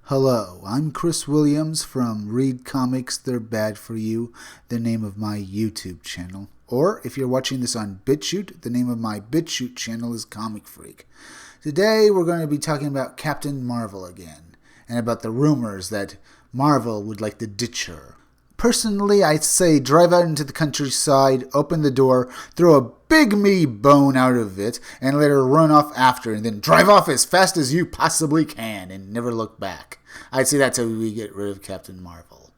Hello, I'm Chris Williams from Read Comics They're Bad For You, the name of my YouTube channel. Or, if you're watching this on BitChute, the name of my BitChute channel is Comic Freak. Today we're going to be talking about Captain Marvel again, and about the rumors that Marvel would like to ditch her. Personally, I'd say drive out into the countryside, open the door, throw a big meaty bone out of it, and let her run off after, and then drive off as fast as you possibly can, and never look back. I'd say that's how we get rid of Captain Marvel.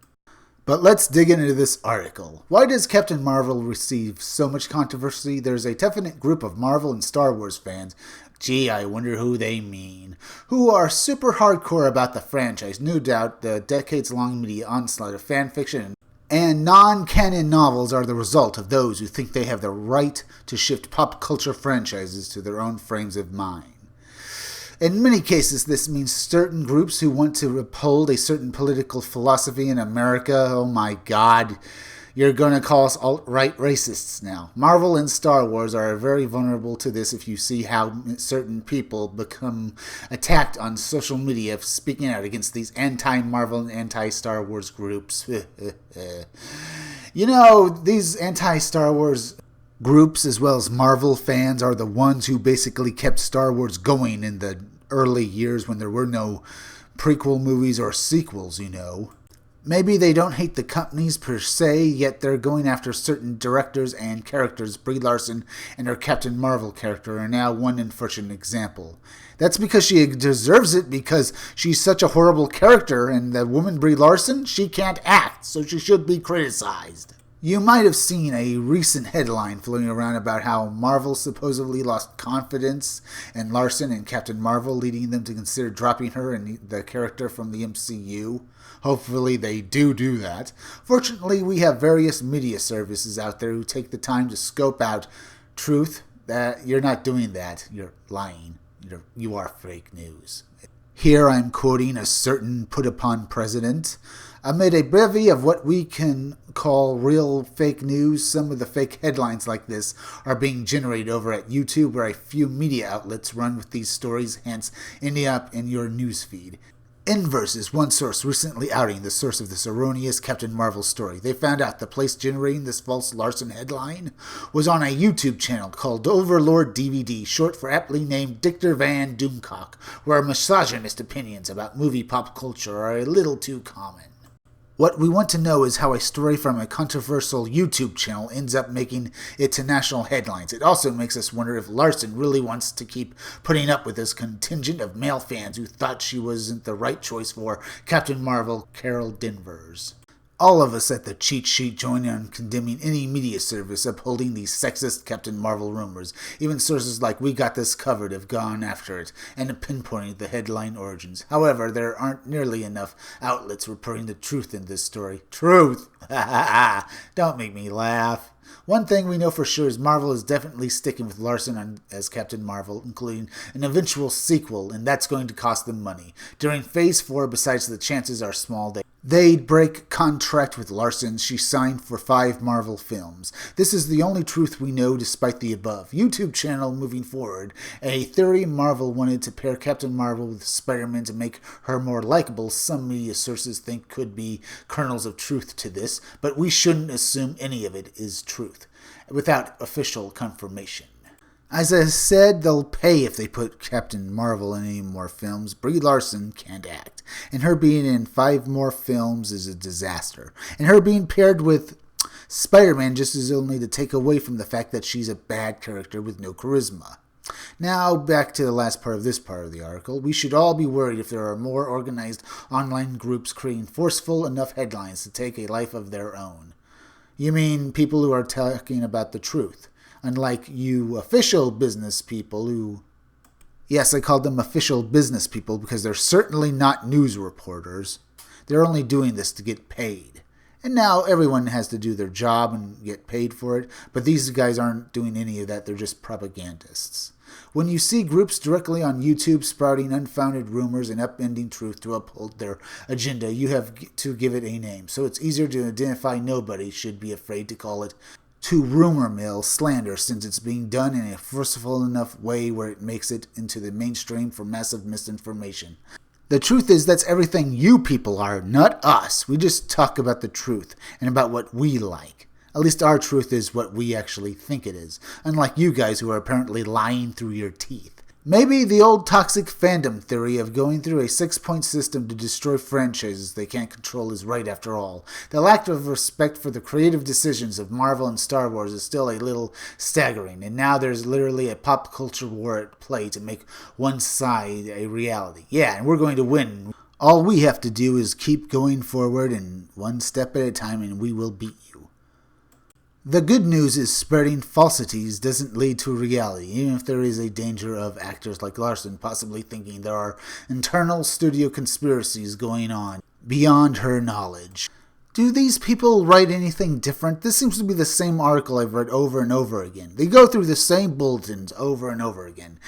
But let's dig into this article. Why does Captain Marvel receive so much controversy? There's a definite group of Marvel and Star Wars fans, gee, I wonder who they mean, who are super hardcore about the franchise. No doubt the decades-long media onslaught of fanfiction and non-canon novels are the result of those who think they have the right to shift pop culture franchises to their own frames of mind. In many cases, this means certain groups who want to uphold a certain political philosophy in America. Oh my God, you're going to call us alt-right racists now. Marvel and Star Wars are very vulnerable to this if you see how certain people become attacked on social media speaking out against these anti-Marvel and anti-Star Wars groups. You know, these anti-Star Wars groups as well as Marvel fans are the ones who basically kept Star Wars going in the early years when there were no prequel movies or sequels, you know. Maybe they don't hate the companies per se, yet they're going after certain directors and characters. Brie Larson and her Captain Marvel character are now one unfortunate example. That's because she deserves it, because she's such a horrible character, and the woman Brie Larson, she can't act, so she should be criticized. You might have seen a recent headline floating around about how Marvel supposedly lost confidence in Larson and Captain Marvel, leading them to consider dropping her and the character from the MCU. Hopefully they do that. Fortunately, we have various media services out there who take the time to scope out truth. That you're not doing that. You're lying. You are fake news. Here I'm quoting a certain put-upon president. Amid a bevy of what we can call real fake news, some of the fake headlines like this are being generated over at YouTube, where a few media outlets run with these stories, hence ending up in your newsfeed. Inverse is one source recently outing the source of this erroneous Captain Marvel story. They found out the place generating this false Larson headline was on a YouTube channel called Overlord DVD, short for aptly named Dictor Van Doomcock, where misogynist opinions about movie pop culture are a little too common. What we want to know is how a story from a controversial YouTube channel ends up making it to national headlines. It also makes us wonder if Larson really wants to keep putting up with this contingent of male fans who thought she wasn't the right choice for Captain Marvel, Carol Danvers. All of us at the Cheat Sheet join in condemning any media service upholding these sexist Captain Marvel rumors. Even sources like We Got This Covered have gone after it and pinpointed the headline origins. However, there aren't nearly enough outlets reporting the truth in this story. Truth! Don't make me laugh. One thing we know for sure is Marvel is definitely sticking with Larson as Captain Marvel, including an eventual sequel, and that's going to cost them money. During Phase 4, besides the chances are small they'd break contract with Larson. She signed for 5 Marvel films. This is the only truth we know despite the above. YouTube channel moving forward. A theory Marvel wanted to pair Captain Marvel with Spider-Man to make her more likable. Some media sources think could be kernels of truth to this, but we shouldn't assume any of it is truth without official confirmation. As I said, they'll pay if they put Captain Marvel in any more films. Brie Larson can't act, and her being in 5 more films is a disaster. And her being paired with Spider-Man just is only to take away from the fact that she's a bad character with no charisma. Now, back to the last part of this part of the article. We should all be worried if there are more organized online groups creating forceful enough headlines to take a life of their own. You mean people who are talking about the truth? Unlike you official business people who... Yes, I called them official business people because they're certainly not news reporters. They're only doing this to get paid. And now everyone has to do their job and get paid for it, but these guys aren't doing any of that, they're just propagandists. When you see groups directly on YouTube sprouting unfounded rumors and upending truth to uphold their agenda, you have to give it a name. So it's easier to identify. Nobody should be afraid to call it to rumor mill slander, since it's being done in a forceful enough way where it makes it into the mainstream for massive misinformation. The truth is that's everything you people are, not us. We just talk about the truth and about what we like. At least our truth is what we actually think it is, unlike you guys who are apparently lying through your teeth. Maybe the old toxic fandom theory of going through a 6-point system to destroy franchises they can't control is right after all. The lack of respect for the creative decisions of Marvel and Star Wars is still a little staggering, and now there's literally a pop culture war at play to make one side a reality. Yeah, and we're going to win. All we have to do is keep going forward and one step at a time, and we will beat you. The good news is spreading falsities doesn't lead to reality, even if there is a danger of actors like Larson possibly thinking there are internal studio conspiracies going on beyond her knowledge. Do these people write anything different? This seems to be the same article I've read over and over again. They go through the same bulletins over and over again.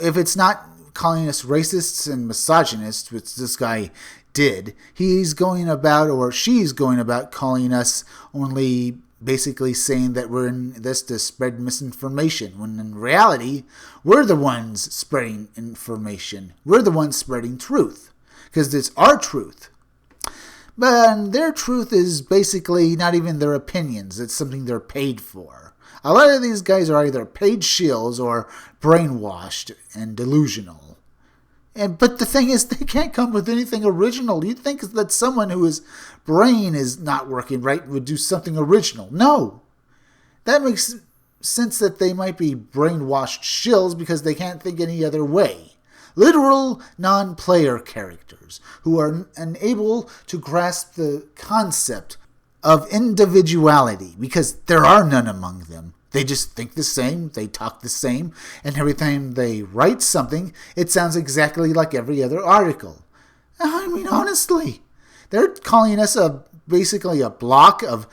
If it's not calling us racists and misogynists, which this guy did, he's going about, or she's going about, calling us only basically saying that we're in this to spread misinformation, when in reality, we're the ones spreading information. We're the ones spreading truth, because it's our truth. But their truth is basically not even their opinions. It's something they're paid for. A lot of these guys are either paid shills or brainwashed and delusional. But the thing is, they can't come with anything original. You'd think that someone whose brain is not working right would do something original. No. That makes sense that they might be brainwashed shills because they can't think any other way. Literal non-player characters who are unable to grasp the concept of individuality because there are none among them. They just think the same, they talk the same, and every time they write something, it sounds exactly like every other article. I mean, honestly, they're calling us basically a block of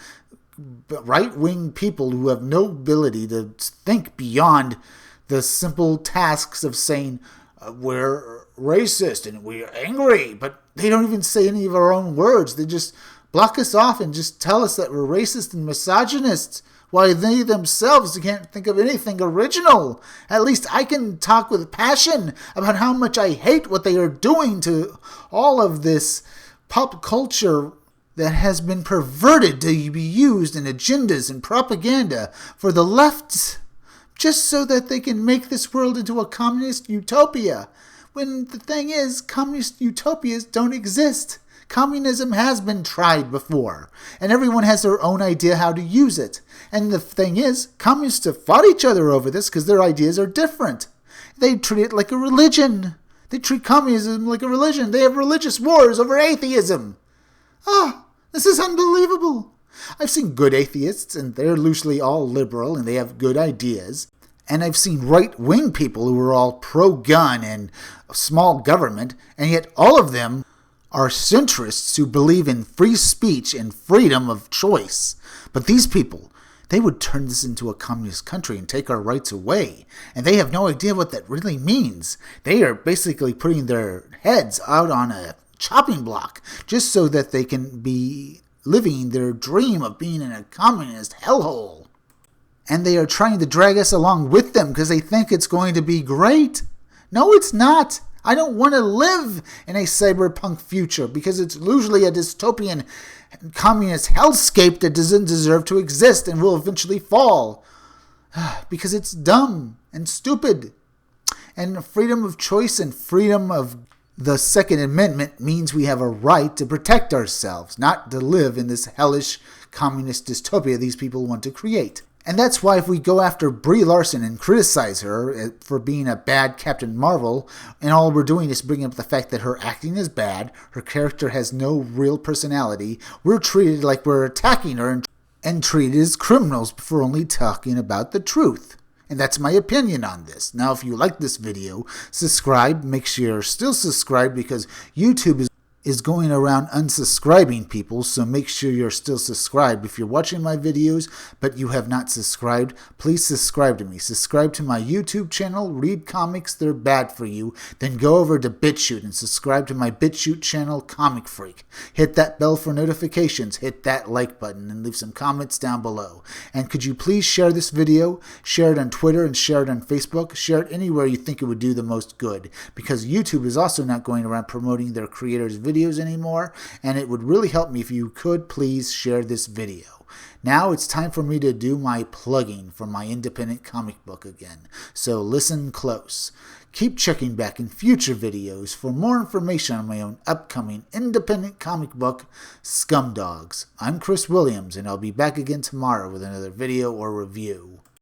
right-wing people who have no ability to think beyond the simple tasks of saying, we're racist and we're angry, but they don't even say any of our own words. They just block us off and just tell us that we're racist and misogynists. Why, they themselves can't think of anything original. At least I can talk with passion about how much I hate what they are doing to all of this pop culture that has been perverted to be used in agendas and propaganda for the left, just so that they can make this world into a communist utopia. When the thing is, communist utopias don't exist. Communism has been tried before, and everyone has their own idea how to use it. And the thing is, communists have fought each other over this because their ideas are different. They treat it like a religion. They treat communism like a religion. They have religious wars over atheism. This is unbelievable. I've seen good atheists, and they're loosely all liberal, and they have good ideas. And I've seen right-wing people who are all pro-gun and small government, and yet all of them are centrists who believe in free speech and freedom of choice. But these people, they would turn this into a communist country and take our rights away. And they have no idea what that really means. They are basically putting their heads out on a chopping block just so that they can be living their dream of being in a communist hellhole. And they are trying to drag us along with them because they think it's going to be great. No, it's not. I don't want to live in a cyberpunk future because it's usually a dystopian communist hellscape that doesn't deserve to exist and will eventually fall. Because it's dumb and stupid. And freedom of choice and freedom of the Second Amendment means we have a right to protect ourselves, not to live in this hellish communist dystopia these people want to create. And that's why if we go after Brie Larson and criticize her for being a bad Captain Marvel, and all we're doing is bringing up the fact that her acting is bad, her character has no real personality, we're treated like we're attacking her and treated as criminals for only talking about the truth. And that's my opinion on this. Now, if you like this video, subscribe. Make sure you're still subscribed because YouTube is going around unsubscribing people, so make sure you're still subscribed. If you're watching my videos but you have not subscribed, please subscribe to me. Subscribe to my YouTube channel, Read Comics, They're Bad For You. Then go over to BitChute and subscribe to my BitChute channel, Comic Freak. Hit that bell for notifications, hit that like button, and leave some comments down below. And could you please share this video, share it on Twitter, and share it on Facebook, share it anywhere you think it would do the most good, because YouTube is also not going around promoting their creators' videos anymore, and it would really help me if you could please share this video. Now it's time for me to do my plugging for my independent comic book again, so listen close. Keep checking back in future videos for more information on my own upcoming independent comic book, Scumdogs. I'm Chris Williams, and I'll be back again tomorrow with another video or review.